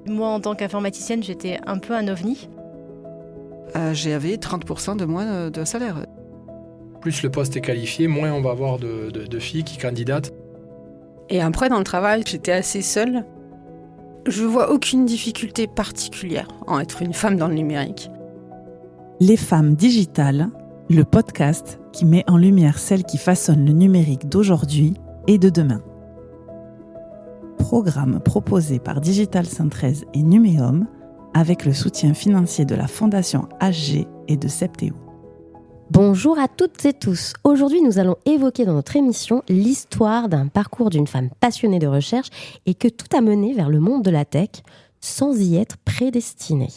Moi, en tant qu'informaticienne, j'étais un peu un ovni. J'avais 30% de moins de salaire. Plus le poste est qualifié, moins on va avoir de filles qui candidatent. Et après, dans le travail, j'étais assez seule. Je vois aucune difficulté particulière en être une femme dans le numérique. Les femmes digitales, le podcast qui met en lumière celles qui façonnent le numérique d'aujourd'hui et de demain. Programme proposé par Digital 113 et Numéum avec le soutien financier de la Fondation HG et de Septéo. Bonjour à toutes et tous. Aujourd'hui, nous allons évoquer dans notre émission l'histoire d'un parcours d'une femme passionnée de recherche et que tout a mené vers le monde de la tech sans y être prédestinée.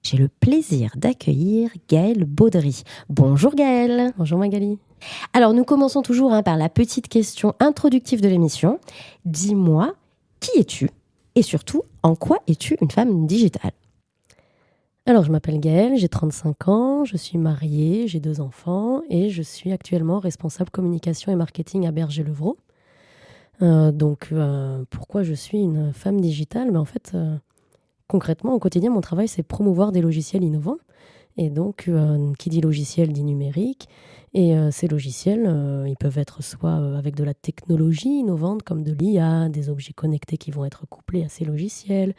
J'ai le plaisir d'accueillir Gaëlle Baudry. Bonjour Gaëlle. Bonjour Magali. Alors, nous commençons toujours par la petite question introductive de l'émission. Dis-moi, qui es-tu ? Et surtout, en quoi es-tu une femme digitale ? Alors, je m'appelle Gaëlle, j'ai 35 ans, je suis mariée, j'ai 2 enfants et je suis actuellement responsable communication et marketing à Berger-Levrault. Pourquoi je suis une femme digitale ? En fait, concrètement, au quotidien, mon travail, c'est promouvoir des logiciels innovants. Et donc, qui dit logiciel dit numérique. Et ces logiciels, ils peuvent être soit avec de la technologie innovante, comme de l'IA, des objets connectés qui vont être couplés à ces logiciels.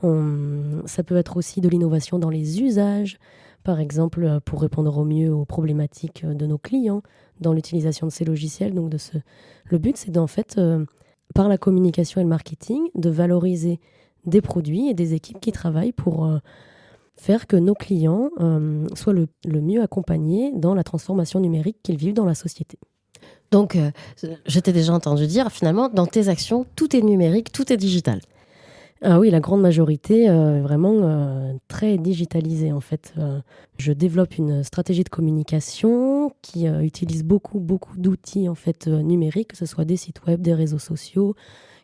Ça peut être aussi de l'innovation dans les usages, par exemple pour répondre au mieux aux problématiques de nos clients dans l'utilisation de ces logiciels. Donc le but, c'est d'en fait, par la communication et le marketing, de valoriser des produits et des équipes qui travaillent pour faire que nos clients soient le mieux accompagnés dans la transformation numérique qu'ils vivent dans la société. Donc, je t'ai déjà entendu dire, finalement, dans tes actions, tout est numérique, tout est digital. Ah oui, la grande majorité est vraiment très digitalisée en fait. Je développe une stratégie de communication qui utilise beaucoup d'outils en fait numériques, que ce soit des sites web, des réseaux sociaux,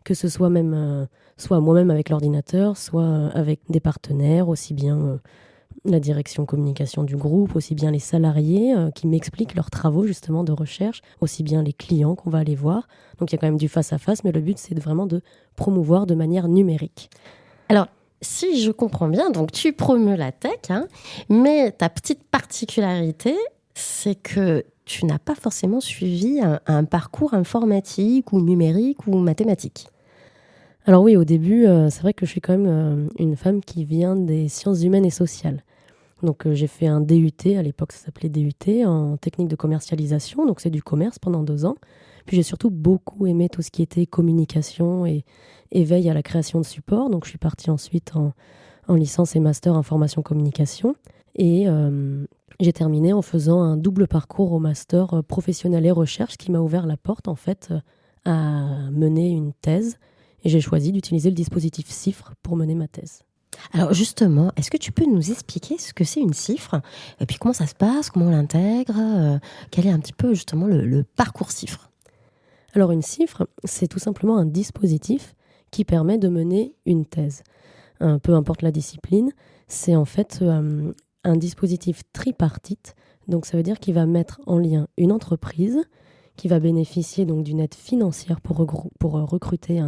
que ce soit même soit moi-même avec l'ordinateur, soit avec des partenaires, aussi bien la direction communication du groupe, aussi bien les salariés qui m'expliquent leurs travaux justement de recherche, aussi bien les clients qu'on va aller voir. Donc il y a quand même du face-à-face, mais le but c'est vraiment de promouvoir de manière numérique. Alors, si je comprends bien, donc tu promeus la tech, mais ta petite particularité, c'est que tu n'as pas forcément suivi un parcours informatique ou numérique ou mathématique. Alors oui, au début, c'est vrai que je suis quand même une femme qui vient des sciences humaines et sociales. Donc j'ai fait un DUT, à l'époque ça s'appelait DUT, en technique de commercialisation, donc c'est du commerce pendant 2 ans. Puis j'ai surtout beaucoup aimé tout ce qui était communication et veille à la création de support. Donc je suis partie ensuite en licence et master information communication. Et j'ai terminé en faisant un double parcours au master professionnel et recherche qui m'a ouvert la porte en fait à mener une thèse. Et j'ai choisi d'utiliser le dispositif CIFRE pour mener ma thèse. Alors justement, est-ce que tu peux nous expliquer ce que c'est une CIFRE ? Et puis comment ça se passe ? Comment on l'intègre ? Quel est un petit peu justement le parcours CIFRE ? Alors une CIFRE, c'est tout simplement un dispositif qui permet de mener une thèse. Peu importe la discipline, c'est en fait un dispositif tripartite. Donc ça veut dire qu'il va mettre en lien une entreprise qui va bénéficier donc d'une aide financière pour recruter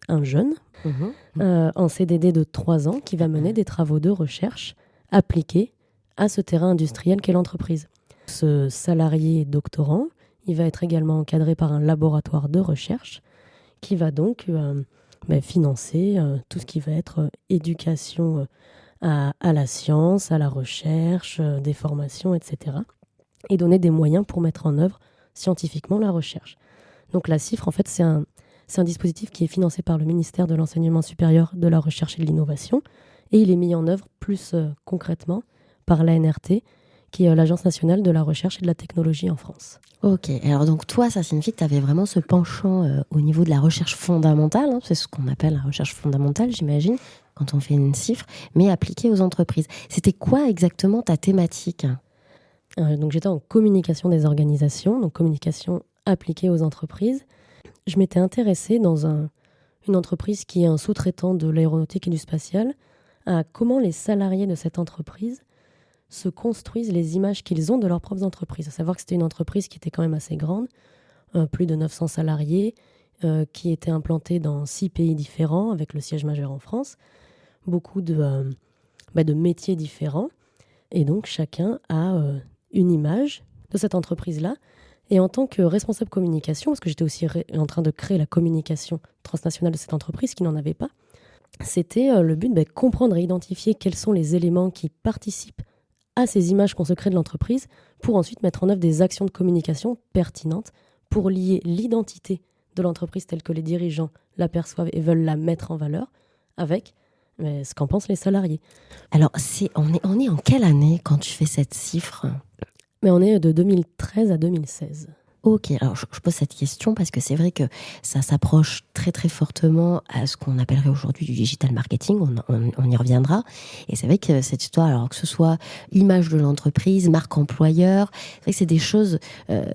un jeune en CDD de 3 ans qui va mener des travaux de recherche appliqués à ce terrain industriel qu'est l'entreprise. Ce salarié doctorant, il va être également encadré par un laboratoire de recherche qui va donc financer tout ce qui va être éducation à la science, à la recherche, des formations, etc. et donner des moyens pour mettre en œuvre scientifiquement la recherche. Donc la CIFRE, en fait, c'est un dispositif qui est financé par le ministère de l'Enseignement supérieur, de la Recherche et de l'Innovation, et il est mis en œuvre plus concrètement par l'ANRT, qui est l'Agence nationale de la recherche et de la technologie en France. Ok, alors donc toi, ça signifie que tu avais vraiment ce penchant au niveau de la recherche fondamentale, c'est ce qu'on appelle la recherche fondamentale, j'imagine, quand on fait une CIFRE, mais appliquée aux entreprises. C'était quoi exactement ta thématique ? Donc j'étais en communication des organisations, donc communication appliquée aux entreprises. Je m'étais intéressée dans une entreprise qui est un sous-traitant de l'aéronautique et du spatial, à comment les salariés de cette entreprise se construisent les images qu'ils ont de leurs propres entreprises. À savoir que c'était une entreprise qui était quand même assez grande, plus de 900 salariés, qui était implantée dans 6 pays différents, avec le siège majeur en France. beaucoup de métiers différents. Et donc, chacun a une image de cette entreprise-là. Et en tant que responsable communication, parce que j'étais aussi en train de créer la communication transnationale de cette entreprise qui n'en avait pas, c'était le but de comprendre et identifier quels sont les éléments qui participent à ces images qu'on se crée de l'entreprise pour ensuite mettre en œuvre des actions de communication pertinentes pour lier l'identité de l'entreprise telle que les dirigeants l'aperçoivent et veulent la mettre en valeur avec ce qu'en pensent les salariés. Alors, on est en quelle année quand tu fais cette cifre ? Mais on est de 2013 à 2016. Ok, alors je pose cette question parce que c'est vrai que ça s'approche très très fortement à ce qu'on appellerait aujourd'hui du digital marketing, on y reviendra. Et c'est vrai que cette histoire, alors que ce soit image de l'entreprise, marque employeur, c'est vrai que c'est des choses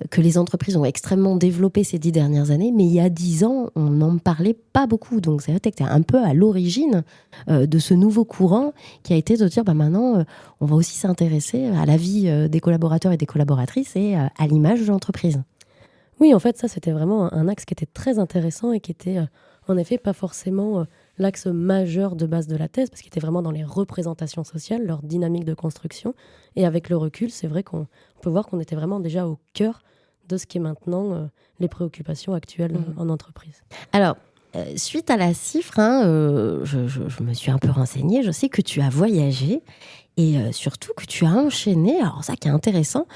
que les entreprises ont extrêmement développées ces 10 dernières années, mais il y a 10 ans, on n'en parlait pas beaucoup. Donc c'est vrai que tu es un peu à l'origine de ce nouveau courant qui a été de dire maintenant, on va aussi s'intéresser à la vie des collaborateurs et des collaboratrices et à l'image de l'entreprise. Oui, en fait, ça, c'était vraiment un axe qui était très intéressant et qui était, en effet, pas forcément l'axe majeur de base de la thèse, parce qu'il était vraiment dans les représentations sociales, leur dynamique de construction. Et avec le recul, c'est vrai qu'on peut voir qu'on était vraiment déjà au cœur de ce qui est maintenant les préoccupations actuelles en entreprise. Alors, suite à la cifre, je me suis un peu renseignée, je sais que tu as voyagé et surtout que tu as enchaîné, alors ça qui est intéressant,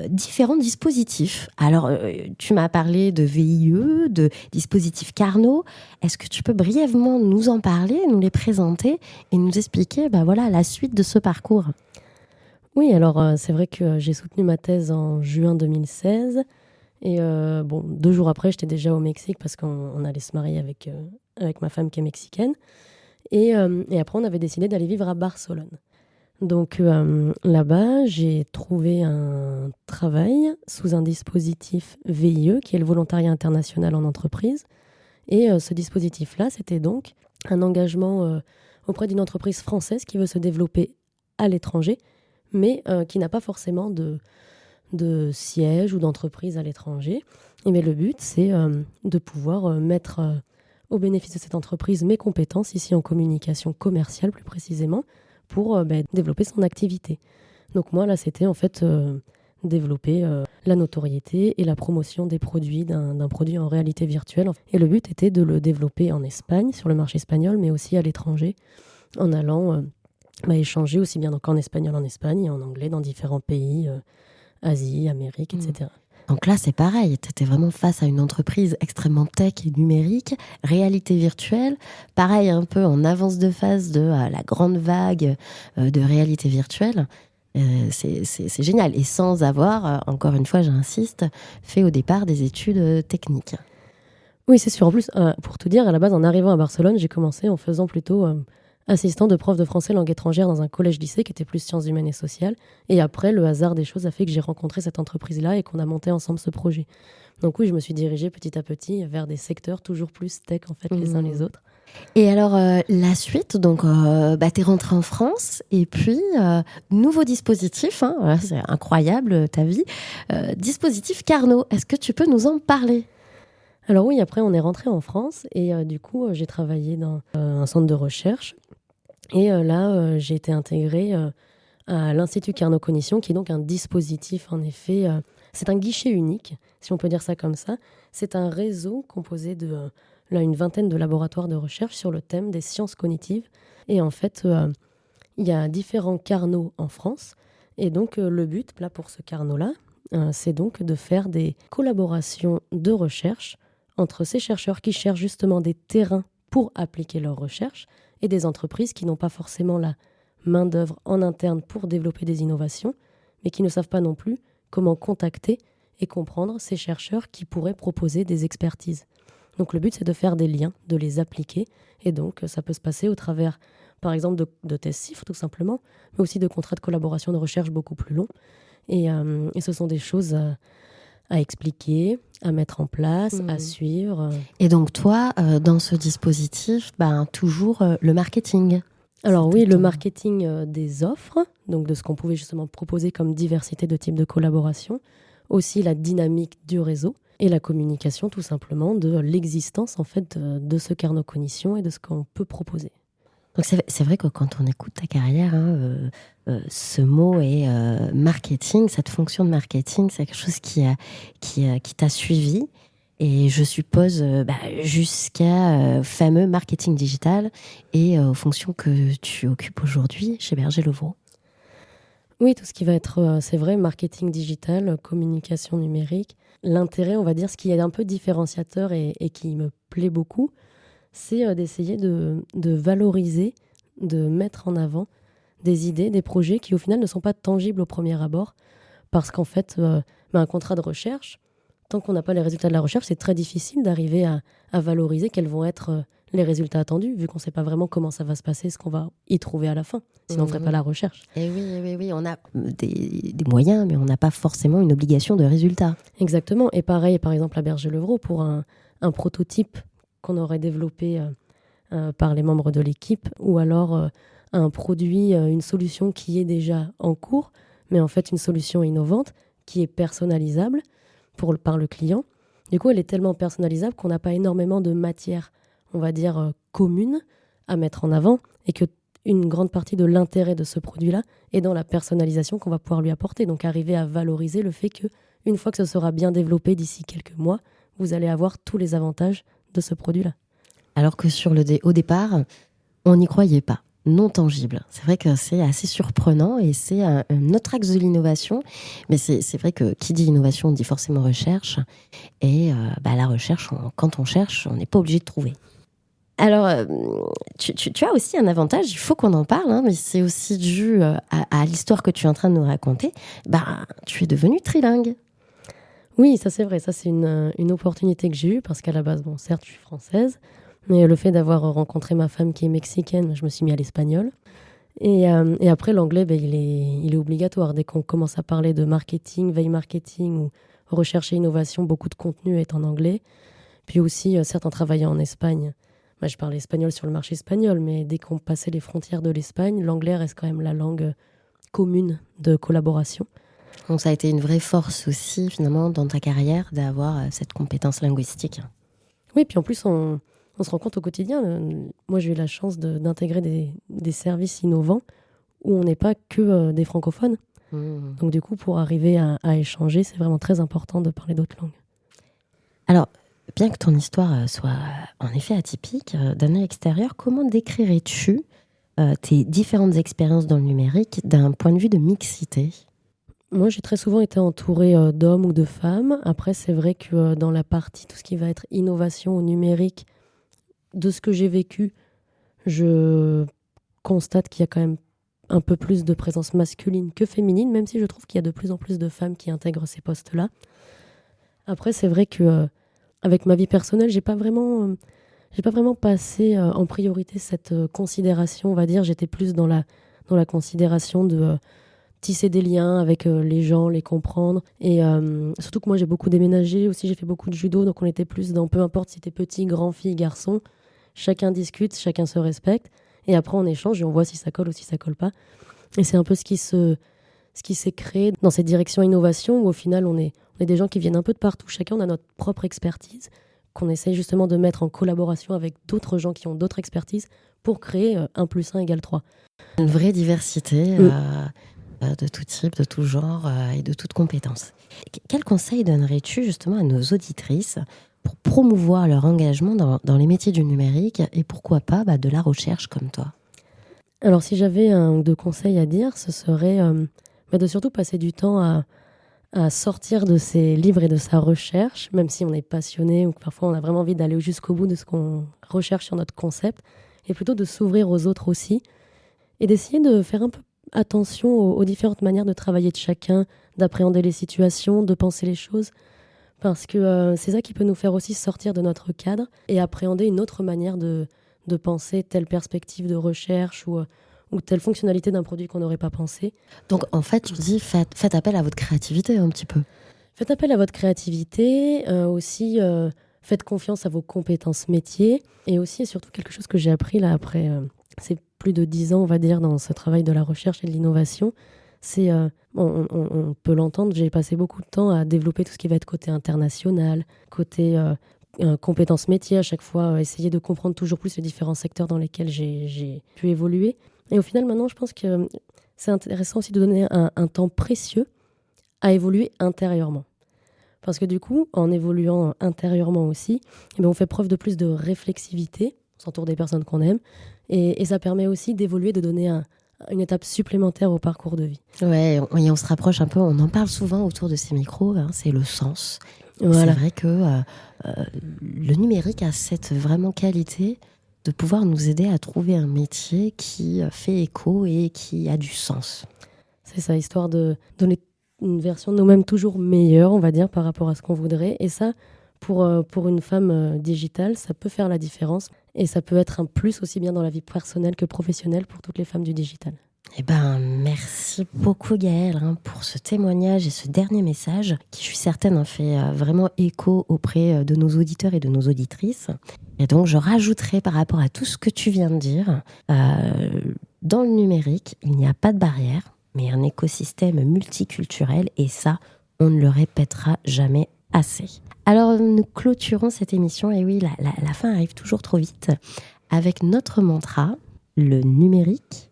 différents dispositifs. Alors, tu m'as parlé de VIE, de dispositifs Carnot. Est-ce que tu peux brièvement nous en parler, nous les présenter et nous expliquer la suite de ce parcours ? Oui, alors c'est vrai que j'ai soutenu ma thèse en juin 2016. Et 2 jours après, j'étais déjà au Mexique parce qu'on allait se marier avec ma femme qui est mexicaine. Et après, on avait décidé d'aller vivre à Barcelone. Donc là-bas, j'ai trouvé un travail sous un dispositif VIE, qui est le volontariat international en entreprise. Et ce dispositif-là, c'était donc un engagement auprès d'une entreprise française qui veut se développer à l'étranger, mais qui n'a pas forcément de siège ou d'entreprise à l'étranger. Mais le but, c'est de pouvoir mettre au bénéfice de cette entreprise mes compétences ici en communication commerciale plus précisément pour développer son activité. Donc moi là, c'était en fait développer la notoriété et la promotion des produits d'un produit en réalité virtuelle. Et le but était de le développer en Espagne, sur le marché espagnol, mais aussi à l'étranger, en allant échanger aussi bien donc en espagnol en Espagne et en anglais dans différents pays, Asie, Amérique, etc. Donc là, c'est pareil, tu étais vraiment face à une entreprise extrêmement tech et numérique, réalité virtuelle, pareil un peu en avance de phase de la grande vague de réalité virtuelle. C'est génial. Et sans avoir, encore une fois, j'insiste, fait au départ des études techniques. Oui, c'est sûr. En plus, pour tout dire, à la base, en arrivant à Barcelone, j'ai commencé en faisant plutôt assistant de prof de français langue étrangère dans un collège-lycée qui était plus sciences humaines et sociales. Et après, le hasard des choses a fait que j'ai rencontré cette entreprise-là et qu'on a monté ensemble ce projet. Donc oui, je me suis dirigée petit à petit vers des secteurs toujours plus tech, en fait, les uns les autres. Et alors, la suite, donc, t'es rentrée en France et puis, nouveau dispositif, voilà, c'est incroyable ta vie, dispositif Carnot. Est-ce que tu peux nous en parler ? Alors oui, après, on est rentré en France et du coup, j'ai travaillé dans un centre de recherche. Et là, j'ai été intégrée à l'Institut Carnot Cognition, qui est donc un dispositif, en effet, c'est un guichet unique, si on peut dire ça comme ça. C'est un réseau composé de une vingtaine de laboratoires de recherche sur le thème des sciences cognitives. Et en fait, il y a différents Carnots en France. Et donc, le but, là, pour ce Carnot-là, c'est donc de faire des collaborations de recherche entre ces chercheurs qui cherchent justement des terrains pour appliquer leurs recherches et des entreprises qui n'ont pas forcément la main-d'œuvre en interne pour développer des innovations, mais qui ne savent pas non plus comment contacter et comprendre ces chercheurs qui pourraient proposer des expertises. Donc le but, c'est de faire des liens, de les appliquer, et donc ça peut se passer au travers, par exemple, de tests CIFRE, tout simplement, mais aussi de contrats de collaboration de recherche beaucoup plus longs. Et ce sont des choses à expliquer, à mettre en place, à suivre. Et donc toi, dans ce dispositif, toujours le marketing. Alors oui, le marketing des offres, donc de ce qu'on pouvait justement proposer comme diversité de types de collaboration, aussi la dynamique du réseau et la communication tout simplement de l'existence en fait de ce Carnot Cognition et de ce qu'on peut proposer. Donc c'est vrai que quand on écoute ta carrière, ce mot est marketing, cette fonction de marketing, c'est quelque chose qui t'a suivi. Et je suppose jusqu'à fameux marketing digital et aux fonctions que tu occupes aujourd'hui chez Berger-Levrault. Oui, tout ce qui va être, c'est vrai, marketing digital, communication numérique. L'intérêt, on va dire, ce qui est un peu différenciateur et qui me plaît beaucoup, c'est d'essayer de valoriser, de mettre en avant des idées, des projets qui au final ne sont pas tangibles au premier abord. Parce qu'en fait, un contrat de recherche, tant qu'on n'a pas les résultats de la recherche, c'est très difficile d'arriver à valoriser quels vont être les résultats attendus, vu qu'on ne sait pas vraiment comment ça va se passer, ce qu'on va y trouver à la fin. Sinon, on ne ferait pas la recherche. Et oui, on a des moyens, mais on n'a pas forcément une obligation de résultat. Exactement. Et pareil, par exemple, à Berger-Levrault, pour un prototype qu'on aurait développé par les membres de l'équipe, ou alors un produit, une solution qui est déjà en cours, mais en fait une solution innovante qui est personnalisable par le client. Du coup, elle est tellement personnalisable qu'on n'a pas énormément de matière, on va dire, commune à mettre en avant, et que une grande partie de l'intérêt de ce produit-là est dans la personnalisation qu'on va pouvoir lui apporter. Donc arriver à valoriser le fait qu'une fois que ce sera bien développé d'ici quelques mois, vous allez avoir tous les avantages de ce produit-là. Alors que au départ, on n'y croyait pas. Non tangible. C'est vrai que c'est assez surprenant et c'est un autre axe de l'innovation. Mais c'est vrai que qui dit innovation, on dit forcément recherche. Et la recherche, quand on cherche, on n'est pas obligé de trouver. Alors, tu as aussi un avantage, il faut qu'on en parle, mais c'est aussi dû à l'histoire que tu es en train de nous raconter. Tu es devenue trilingue. Oui, ça c'est vrai. Ça, c'est une opportunité que j'ai eue parce qu'à la base, certes, je suis française. Mais le fait d'avoir rencontré ma femme qui est mexicaine, je me suis mis à l'espagnol. Et après, l'anglais, il est obligatoire. Dès qu'on commence à parler de marketing, veille marketing ou recherche et innovation, beaucoup de contenu est en anglais. Puis aussi, certes, en travaillant en Espagne, je parlais espagnol sur le marché espagnol, mais dès qu'on passait les frontières de l'Espagne, l'anglais reste quand même la langue commune de collaboration. Donc ça a été une vraie force aussi, finalement, dans ta carrière, d'avoir cette compétence linguistique. Oui, puis en plus, on se rend compte au quotidien. Moi, j'ai eu la chance d'intégrer des services innovants où on n'est pas que des francophones. Donc du coup, pour arriver à échanger, c'est vraiment très important de parler d'autres langues. Alors, bien que ton histoire soit en effet atypique, d'un œil extérieur, comment décrirais-tu tes différentes expériences dans le numérique d'un point de vue de mixité ? Moi, j'ai très souvent été entourée d'hommes ou de femmes. Après, c'est vrai que dans la partie, tout ce qui va être innovation au numérique, de ce que j'ai vécu, je constate qu'il y a quand même un peu plus de présence masculine que féminine, même si je trouve qu'il y a de plus en plus de femmes qui intègrent ces postes-là. Après, c'est vrai que avec ma vie personnelle, j'ai pas vraiment passé en priorité cette considération, on va dire. J'étais plus dans la considération de tisser des liens avec les gens, les comprendre. Et surtout que moi, j'ai beaucoup déménagé. Aussi, j'ai fait beaucoup de judo. Donc, on était plus dans peu importe si t'es petit, grand, fille, garçon. Chacun discute, chacun se respecte. Et après, on échange et on voit si ça colle ou si ça colle pas. Et c'est un peu ce qui s'est créé dans cette direction innovation où au final, on est des gens qui viennent un peu de partout. Chacun, on a notre propre expertise qu'on essaye justement de mettre en collaboration avec d'autres gens qui ont d'autres expertises pour créer 1 + 1 = 3. Une vraie diversité de tout type, de tout genre et de toutes compétences. Quel conseil donnerais-tu justement à nos auditrices pour promouvoir leur engagement dans les métiers du numérique et pourquoi pas de la recherche comme toi ? Alors si j'avais 1 ou 2 conseils à dire, ce serait de surtout passer du temps à sortir de ses livres et de sa recherche, même si on est passionné ou que parfois on a vraiment envie d'aller jusqu'au bout de ce qu'on recherche sur notre concept, et plutôt de s'ouvrir aux autres aussi, et d'essayer de faire un peu attention aux différentes manières de travailler de chacun, d'appréhender les situations, de penser les choses, parce que c'est ça qui peut nous faire aussi sortir de notre cadre et appréhender une autre manière de penser telle perspective de recherche ou telle fonctionnalité d'un produit qu'on n'aurait pas pensé. Donc en fait, tu dis faites appel à votre créativité un petit peu. Faites appel à votre créativité, aussi faites confiance à vos compétences métiers, et aussi et surtout quelque chose que j'ai appris là après c'est plus de 10 ans, on va dire, dans ce travail de la recherche et de l'innovation, c'est, on peut l'entendre, j'ai passé beaucoup de temps à développer tout ce qui va être côté international, côté compétences métiers à chaque fois, essayer de comprendre toujours plus les différents secteurs dans lesquels j'ai pu évoluer. Et au final, maintenant, je pense que c'est intéressant aussi de donner un temps précieux à évoluer intérieurement. Parce que du coup, en évoluant intérieurement aussi, on fait preuve de plus de réflexivité, on s'entoure des personnes qu'on aime, et ça permet aussi d'évoluer, de donner une étape supplémentaire au parcours de vie. Ouais, on se rapproche un peu, on en parle souvent autour de ces micros, c'est le sens. Voilà. C'est vrai que le numérique a cette vraiment qualité de pouvoir nous aider à trouver un métier qui fait écho et qui a du sens. C'est ça, histoire de donner une version de nous-mêmes toujours meilleure, on va dire, par rapport à ce qu'on voudrait. Et ça, pour une femme digitale, ça peut faire la différence. Et ça peut être un plus aussi bien dans la vie personnelle que professionnelle pour toutes les femmes du digital. Eh ben, merci beaucoup Gaëlle pour ce témoignage et ce dernier message qui, je suis certaine, fait vraiment écho auprès de nos auditeurs et de nos auditrices. Et donc, je rajouterai par rapport à tout ce que tu viens de dire, dans le numérique, il n'y a pas de barrière, mais un écosystème multiculturel, et ça, on ne le répétera jamais assez. Alors, nous clôturons cette émission, et oui, la fin arrive toujours trop vite, avec notre mantra, le numérique.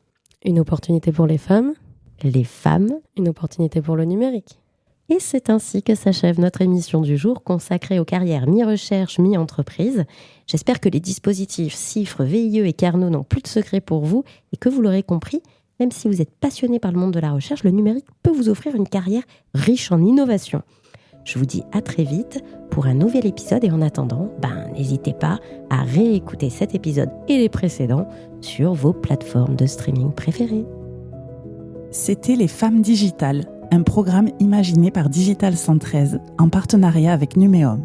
Une opportunité pour les femmes, une opportunité pour le numérique. Et c'est ainsi que s'achève notre émission du jour consacrée aux carrières mi-recherche, mi-entreprise. J'espère que les dispositifs Cifre, VIE et Carnot n'ont plus de secret pour vous et que vous l'aurez compris, même si vous êtes passionné par le monde de la recherche, le numérique peut vous offrir une carrière riche en innovation. Je vous dis à très vite pour un nouvel épisode et en attendant, n'hésitez pas à réécouter cet épisode et les précédents sur vos plateformes de streaming préférées. C'était Les Femmes Digitales, un programme imaginé par Digital 113 en partenariat avec Numéum.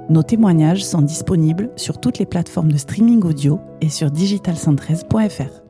Nos témoignages sont disponibles sur toutes les plateformes de streaming audio et sur digital113.fr.